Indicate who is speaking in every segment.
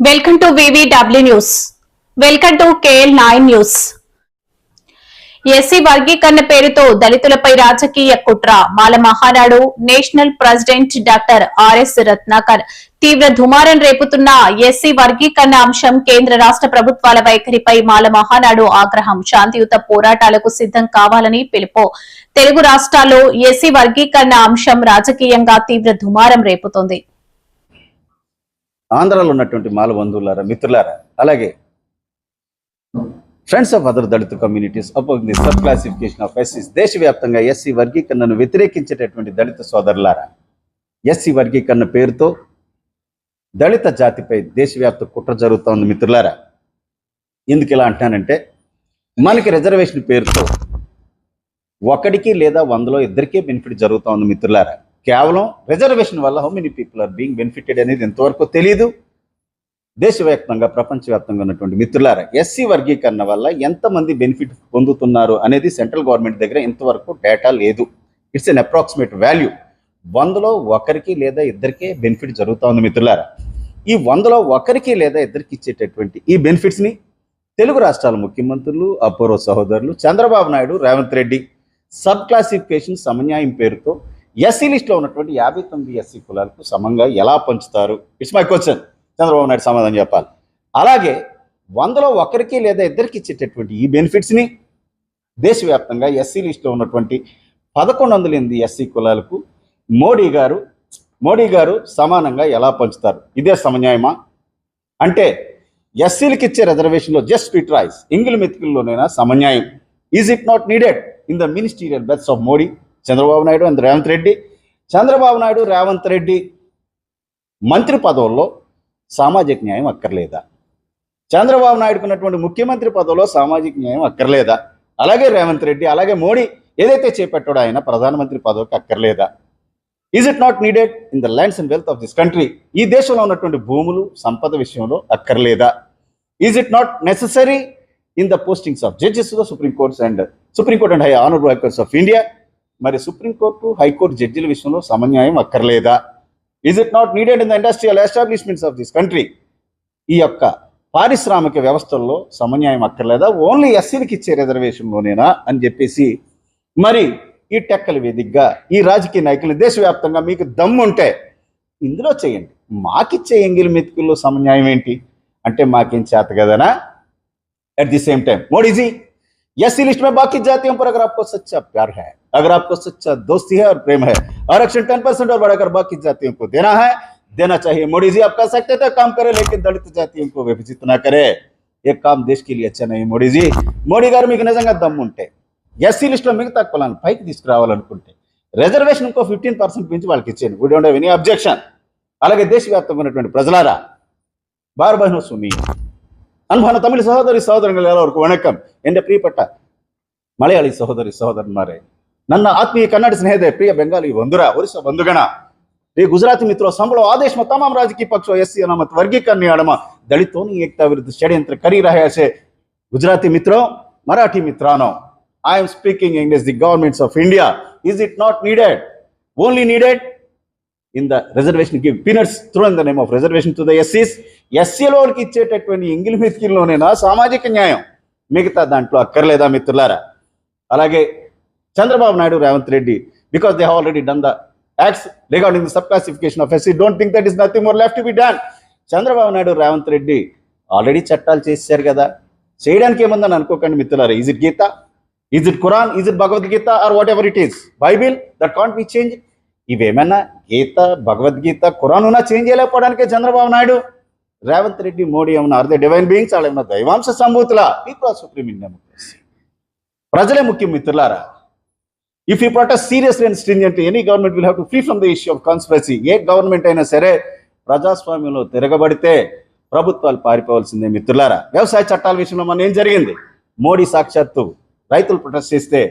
Speaker 1: Welcome to VVW news. Welcome to KL9 news. SC వర్గీకరణ పేరుతో దళితులపై రాజకీయ కుట్ర. Mala Mahanadu national president doctor RS Ratnakar తీవ్ర దుమారం రేపుతున్న ఎస్సీ వర్గీకరణ అంశం కేంద్ర రాష్ట్ర ప్రభుత్వాల వైఖరిపై మాల మహానాడు ఆగ్రహం. శాంతియుత పోరాటాలకు సిద్ధం కావాలని పిలుపు. తెలుగు రాష్ట్రాల్లో ఎస్సీ వర్గీకరణ అంశం రాజకీయంగా తీవ్ర దుమారం రేపుతోంది.
Speaker 2: ఆంధ్రాలో ఉన్నటువంటి మాల బంధువులారా, మిత్రులారా, అలాగే friends of other Dalit communities opposing the sub classification of ఎస్సీస్, దేశవ్యాప్తంగా ఎస్సీ వర్గీకరణను వ్యతిరేకించేటటువంటి దళిత సోదరులారా, ఎస్సీ వర్గీకరణ పేరుతో దళిత జాతిపై దేశవ్యాప్త కుట్ర జరుగుతోంది. మిత్రులారా, ఎందుకు ఇలా అంటానంటే, మనకి రిజర్వేషన్ పేరుతో ఒకడికి లేదా 100లో ఇద్దరికే బెనిఫిట్ జరుగుతోంది. మిత్రులారా, కేవలం రిజర్వేషన్ వల్ల how many people are being benefited అనేది ఎంతవరకు తెలియదు. దేశవ్యాప్తంగా ప్రపంచవ్యాప్తంగా ఉన్నటువంటి మిత్రులారా, ఎస్సీ వర్గీకరణ వల్ల ఎంతమంది బెనిఫిట్ పొందుతున్నారు అనేది సెంట్రల్ గవర్నమెంట్ దగ్గర ఇంతవరకు డేటా లేదు. It's an approximate value. 100లో ఒకరికి లేదా ఇద్దరికే బెనిఫిట్ జరుగుతోంది. మిత్రులారా, ఈ 100లో ఒకరికి లేదా ఇద్దరికి ఇచ్చేటటువంటి ఈ బెనిఫిట్స్ని తెలుగు రాష్ట్రాల ముఖ్యమంత్రులు, అపూర్వ సహోదరులు చంద్రబాబు నాయుడు, రేవంత్ రెడ్డి సబ్ క్లాసిఫికేషన్ సమన్యాయం పేరుతో ఎస్సీ లిస్టులో ఉన్నటువంటి 59 ఎస్సీ కులాలకు సమంగా ఎలా పంచుతారు? It's my question. Chandrababu Naidu సమాధానం చెప్పాలి. అలాగే 100లో ఒకరికి లేదా ఇద్దరికి ఇచ్చేటటువంటి ఈ బెనిఫిట్స్ని దేశవ్యాప్తంగా ఎస్సీ లిస్టులో ఉన్నటువంటి 1108 ఎస్సీ కులాలకు మోడీ గారు సమానంగా ఎలా పంచుతారు? ఇదే సమన్యాయమా? అంటే ఎస్సీలకు ఇచ్చే రిజర్వేషన్లో జస్ట్ ఫిట్ రైస్ ఇంగిల్ మెతుకుల్లోనైనా సమన్యాయం. Is it not needed in the ministerial బెత్స్ of Modi, Chandrababu Naidu and Revanth Reddy? Chandrababu Naidu, Revanth Reddy మంత్రి పదవుల్లో సామాజిక న్యాయం అక్కర్లేదా? చంద్రబాబు నాయుడుకు ఉన్నటువంటి ముఖ్యమంత్రి పదవిలో సామాజిక న్యాయం అక్కర్లేదా? అలాగే రేవంత్ రెడ్డి, అలాగే మోడీ ఏదైతే చేపట్టాడో ఆయన ప్రధానమంత్రి పదవికి అక్కర్లేదా? Is it not needed in the lands and wealth of this country? ఈ దేశంలో ఉన్నటువంటి భూములు, సంపద విషయంలో అక్కర్లేదా? Is it not necessary in the postings of judges to the supreme court and high honourable high courts of India? మరి supreme court, high court జడ్జిల విషయంలో సమన్యాయం అక్కర్లేదా? Is it not needed in the industrial establishments of this country? ఈ యొక్క పారిశ్రామిక వ్యవస్థల్లో సమన్యాయం అక్కర్లేదా? ఓన్లీ ఎస్సీలకు ఇచ్చే రిజర్వేషన్లోనేనా అని చెప్పేసి మరి ఈ టెక్కల వేదికగా ఈ రాజకీయ నాయకులు దేశవ్యాప్తంగా మీకు దమ్ముంటే ఇందులో చేయండి. మాకిచ్చే ఎంగిల్ మెతుకుల్లో సమన్యాయం ఏంటి అంటే మాకేం చేత కదనా? At the same time Modi ji, SC list में बाकी जातियों पर अगर आपको सच्चा प्यार है, अगर आपको सच्चा दोस्ती है और प्रेम है, आरक्षण 10% और बढ़ाकर बाकी जातियों को देना चाहिए. मोदी जी, आप कह सकते थे काम करे, लेकिन दलित जातियों को विभाजित ना करे. एक काम देश के लिए अच्छा नहीं. मोदी जी, మోడీ గారు మీకు నిజంగా దమ్ముంటే ఎస్సీ లిస్టులో మిగతా కులాలను పైకి తీసుకురావాలనుకుంటే రిజర్వేషన్ ఇంకో 15% పెంచి వాళ్ళకి ఇచ్చేయండి. We don't have any objection. అలాగే దేశవ్యాప్తంగా ఉన్నటువంటి ప్రజలారా, బార్ బహనో సుని അൻപാന തമിഴ് സഹോദരി സഹോദരങ്ങൾ എല്ലാവർക്കും വണക്കം. എൻ്റെ പ്രിയപ്പെട്ട മലയാളി സഹോദരി സഹോദരന്മാരെ, ನನ್ನ ಆತ್ಮೀಯ ಕನ್ನಡ ಸ್ನೇಹಿತರೆ, ಪ್ರಿಯ ಬೆಂಗಾಲಿ ಬಂಧುರ, ಒರಿಸ್ಸಾ ಬಂಧುಗಣ, ये गुजराती मित्रों, संभलो आदेश में तमाम राजकीय पक्षों एससी अनामत वर्गीकरण आड़मा दलितों एकता विरुद्ध षड्यंत्र કરી રહ્યા છે. गुजराती मित्रों, मराठी मित्रांनो, I am speaking against the governments of India. Is it not needed? Only needed in the reservation, give peanuts thrown in the name of reservation to the SCs. ఎస్సీలోకి ఇచ్చేటటువంటి ఎంగిల్ మెతుకుల్లోనేనా సామాజిక న్యాయం? మిగతా దాంట్లో అక్కర్లేదా మిత్రులారా? అలాగే Chandrababu Naidu, Revanth Reddy, because they have already done the acts regarding the sub classification of SC, don't think that is nothing more left to be done. Chandrababu Naidu, Revanth Reddy already చట్టాలు చేశారు కదా, చేయడానికి ఏముందని అనుకోకండి మిత్రులారా. Is it Gita, is it Quran, is it Bhagavad Gita or whatever it is, Bible, that can't be change. ఇవేమన్నా గీత, భగవద్గీత, ఖురాన్ ఉన్నా change చేయలేకపోవడానికే చంద్రబాబు నాయుడు, రేవంత్ రెడ్డి, మోడీ ఏమన్నా ఆర్ దే డివైన్ బీయింగ్స్? వాళ్ళు ఏమన్నా దైవాంశ సంభూతుల? People are supreme in democracy. ప్రజలే ముఖ్యం మిత్రులారా. If you protest seriously and stringently, any government will have to free from the issue of conspiracy. ఏ గవర్నమెంట్ అయినా సరే ప్రజాస్వామ్యంలో తిరగబడితే ప్రభుత్వాలు పారిపోవాల్సిందే మిత్రులారా. వ్యవసాయ చట్టాల విషయంలో మన ఏం జరిగింది? మోడీ సాక్షాత్తు రైతులు ప్రొటెస్ట్ చేస్తే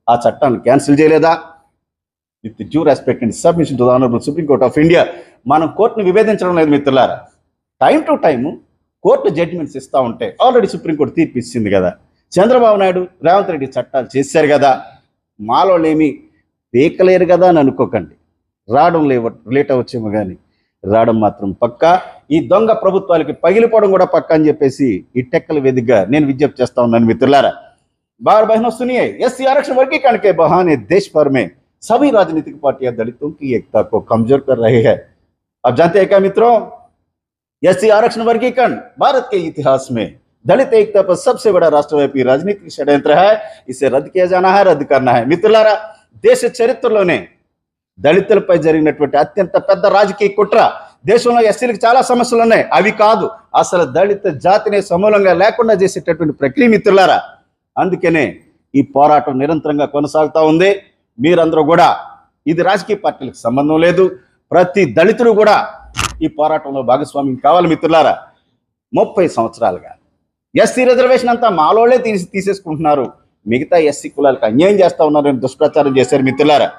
Speaker 2: ఆ చట్టాన్ని క్యాన్సిల్ చేయలేదా? With due respect and submission to the honourable supreme court of India, మనం కోర్టును విభేదించడం లేదు మిత్రులారా. Time to time court judgments ఇస్తూ ఉంటే ఆల్రెడీ సుప్రీంకోర్టు తీర్పు ఇచ్చింది కదా. చంద్రబాబు నాయుడు, రేవంత్ రెడ్డి చట్టాలు చేశారు కదా, మాలో ఏమీ పీకలేరు కదా అని అనుకోకండి. రావడం లేట్ అవ్వచ్చేమో కానీ రావడం మాత్రం పక్కా. ఈ దొంగ ప్రభుత్వాలకి పగిలిపోవడం కూడా పక్క అని చెప్పేసి ఈ టెక్కల వేదికగా నేను విజ్ఞప్తి చేస్తా ఉన్నాను మిత్రులారా. बार बहनों सुनिए, एससी आरक्षण वर्गीकरण के बहाने देश भर में सभी राजनीतिक पार्टियां दलितों की एकता को कमजोर कर रही है. अब जानते हैं क्या मित्रों, एससी आरक्षण वर्गीकरण भारत के इतिहास में दलित एकता पर सबसे बड़ा राष्ट्रव्यापी राजनीतिक षड्यंत्र है. इसे रद्द किया जाना है, रद्द करना है. మిత్రులారా, దేశ చరిత్రలోనే దళితులపై జరిగినటువంటి అత్యంత పెద్ద రాజకీయ కుట్ర. దేశంలో ఎస్సీలకు చాలా సమస్యలు ఉన్నాయి, అవి కాదు, అసలు దళిత జాతిని సమూలంగా లేకుండా చేసేటటువంటి ప్రక్రియ మిత్రులారా. అందుకనే ఈ పోరాటం నిరంతరంగా కొనసాగుతూ ఉంది. మీరందరూ కూడా, ఇది రాజకీయ పార్టీలకు సంబంధం లేదు, ప్రతి దళితుడు కూడా ఈ పోరాటంలో భాగస్వామ్యం కావాలి మిత్రులారా. 30 సంవత్సరాలుగా ఎస్సీ రిజర్వేషన్ అంతా మాలోళ్ళే తీసేసుకుంటున్నారు, మిగతా ఎస్సీ కులాలకు అన్యాయం చేస్తూ ఉన్నారని దుష్ప్రచారం చేశారు మిత్రులారా.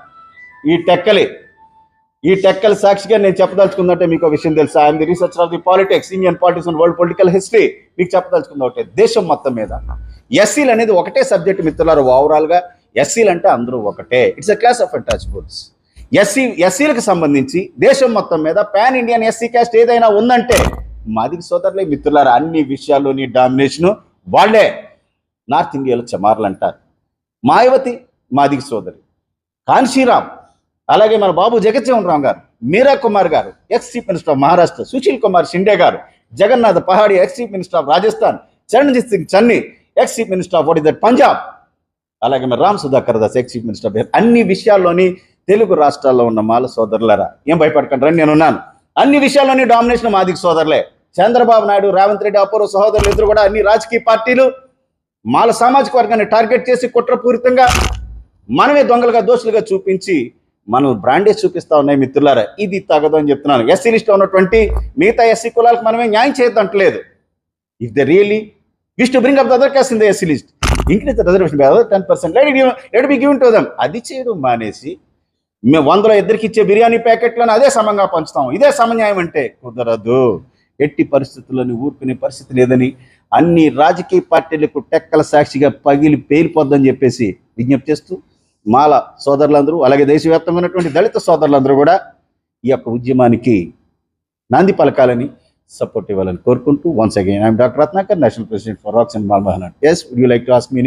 Speaker 2: ఈ టెక్కల సాక్షిగా నేను చెప్పదలుచుకుందంటే మీకు విషయం తెలుసా. I'm the researcher of the politics, Indian politics and world political history. మీకు చెప్పదలుచుకుంది ఒకటే, దేశం మొత్తం మీద ఎస్సీలు అనేది ఒకటే సబ్జెక్ట్ మిత్రులారు. ఓవరాల్గా ఎస్సీలు అంటే అందరూ ఒకటే, ఇట్స్ ఎ క్లాస్ ఆఫ్ అటాచ్బుల్స్. ఎస్సీలకు సంబంధించి దేశం మొత్తం మీద పాన్ ఇండియన్ ఎస్సీ క్యాస్ట్ ఏదైనా ఉందంటే మాదిగ సోదరులే మిత్రులారా. అన్ని విషయాల్లోని డామినేషను వాళ్ళే. నార్త్ ఇండియాలో చమార్లు అంటారు, మాయావతి మాదిగ సోదరి, కాన్షీరామ్, అలాగే మన బాబు జగజ్జీవన్ రామ్ గారు, మీరా కుమార్ గారు, ex chief minister of Maharashtra, Sushil Kumar Shinde గారు, Jagannath Pahadia ex chief minister of Rajasthan, Charanjit Singh Channi ex chief minister of Punjab, అలాగే మరి Ram Sudhakar Das ex chief minister of అన్ని విషయాల్లోని తెలుగు రాష్ట్రాల్లో ఉన్న మాల సోదరులరా, ఏం భయపడకండి, నేనున్నాను. అన్ని విషయాల్లోని డామినేషన్ మాదిగ సోదరులే. చంద్రబాబు నాయుడు, రేవంత్ రెడ్డి, అపూర్వ సహోదరులు ఇద్దరు కూడా అన్ని రాజకీయ పార్టీలు మాల సామాజిక వర్గాన్ని టార్గెట్ చేసి కుట్రపూరితంగా మనమే దొంగలుగా దోషులుగా చూపించి మనం బ్రాండేజ్ చూపిస్తా ఉన్నాయి మిత్రులారా. ఇది తగదు అని చెప్తున్నాను. ఎస్సీ లిస్ట్లో ఉన్నటువంటి మిగతా ఎస్సీ కులాలకు మనమే న్యాయం చేయొద్దంటలేదు. If they really wish to bring up the other caste in the SC list, increase the reservation by 10%, let be given to them. అది చేయడం మానేసి మేము 100లో ఇద్దరికి ఇచ్చే బిర్యానీ ప్యాకెట్లను అదే సమంగా పంచుతాం, ఇదే సమన్యాయం అంటే కుదరదు. ఎట్టి పరిస్థితుల్లోని ఊరుకునే పరిస్థితి లేదని అన్ని రాజకీయ పార్టీలకు టెక్కల సాక్షిగా పగిలి పేలిపోద్దని చెప్పేసి విజ్ఞప్తి చేస్తూ మాల సోదరులందరూ, అలాగే దేశవ్యాప్తంగా ఉన్నటువంటి దళిత సోదరులందరూ కూడా ఈ యొక్క ఉద్యమానికి నాంది పలకాలని, సపోర్ట్ ఇవ్వాలని కోరుకుంటూ, once again I'm doctor Ratnakar, national president for rocks and Mala Mahanadu. Yes, would you like to ask me?